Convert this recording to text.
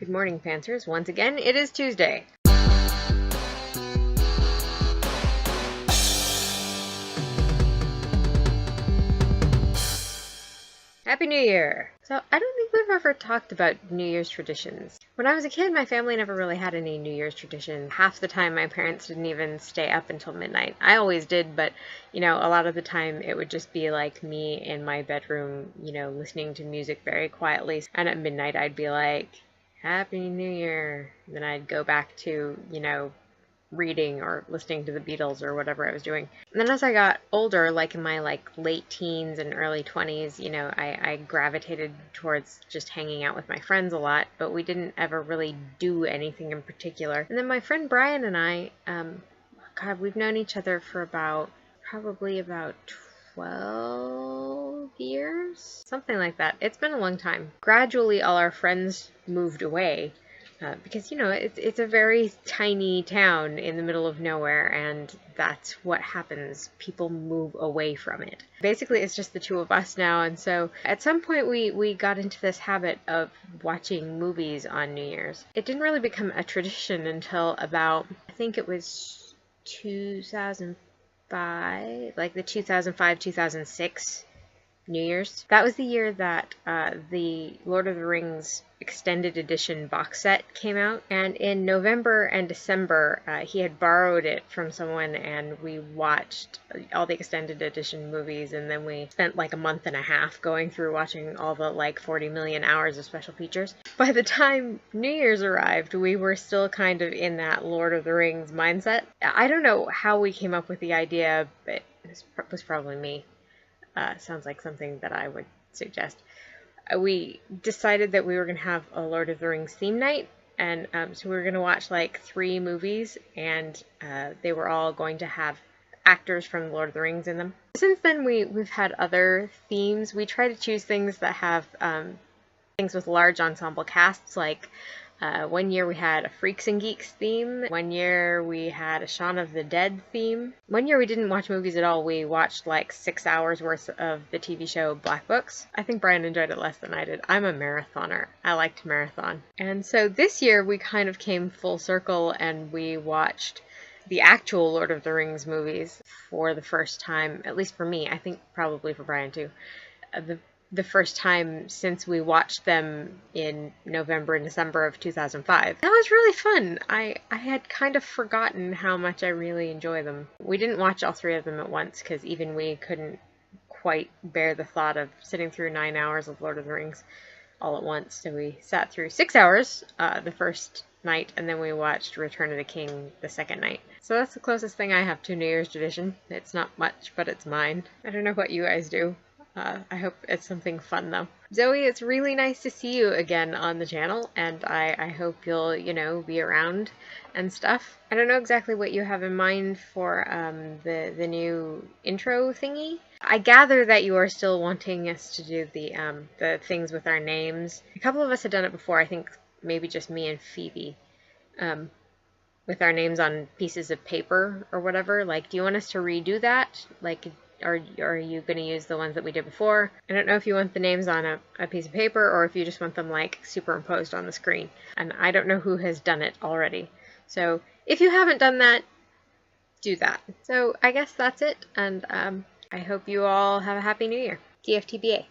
Good morning, Pantsers. Once again, it is Tuesday. Happy New Year! So, I don't think we've ever talked about New Year's traditions. When I was a kid, my family never really had any New Year's tradition. Half the time, my parents didn't even stay up until midnight. I always did, but, a lot of the time, it would just be like me in my bedroom, listening to music very quietly. And at midnight, I'd be like, Happy New Year! And then I'd go back to, reading or listening to the Beatles or whatever I was doing. And then as I got older, like in my late teens and early 20s, I gravitated towards just hanging out with my friends a lot, but we didn't ever really do anything in particular. And then my friend Brian and I, we've known each other for probably about 12 years, something like that. It's been a long time. Gradually, all our friends moved away. Because, it's a very tiny town in the middle of nowhere, and that's what happens. People move away from it. Basically, it's just the two of us now, and so at some point we got into this habit of watching movies on New Year's. It didn't really become a tradition until about, I think it was 2005, like the 2005-2006 New Year's. That was the year that the Lord of the Rings extended edition box set came out, and in November and December he had borrowed it from someone, and we watched all the extended edition movies, and then we spent like a month and a half going through watching all the 40 million hours of special features. By the time New Year's arrived, we were still kind of in that Lord of the Rings mindset. I don't know how we came up with the idea, but it was probably me. Sounds like something that I would suggest. We decided that we were going to have a Lord of the Rings theme night, and so we were going to watch 3 movies, and they were all going to have actors from Lord of the Rings in them. Since then, we've had other themes. We try to choose things that have things with large ensemble casts, like one year we had a Freaks and Geeks theme. One year we had a Shaun of the Dead theme. One year we didn't watch movies at all. We watched 6 hours worth of the TV show Black Books. I think Brian enjoyed it less than I did. I'm a marathoner. I like to marathon. And so this year we kind of came full circle, and we watched the actual Lord of the Rings movies for the first time, at least for me. I think probably for Brian too. The first time since we watched them in November and December of 2005. That was really fun. I had kind of forgotten how much I really enjoy them. We didn't watch all 3 of them at once, because even we couldn't quite bear the thought of sitting through 9 hours of Lord of the Rings all at once. So we sat through 6 hours the first night, and then we watched Return of the King the second night. So that's the closest thing I have to New Year's tradition. It's not much, but it's mine. I don't know what you guys do. I hope it's something fun, though. Zoe, it's really nice to see you again on the channel, and I hope you'll, be around and stuff. I don't know exactly what you have in mind for the new intro thingy. I gather that you are still wanting us to do the things with our names. A couple of us had done it before, I think maybe just me and Phoebe, with our names on pieces of paper or whatever. Do you want us to redo that? Or are you going to use the ones that we did before? I don't know if you want the names on a piece of paper, or if you just want them superimposed on the screen. And I don't know who has done it already. So if you haven't done that, do that. So I guess that's it. And I hope you all have a Happy New Year. TFTBA.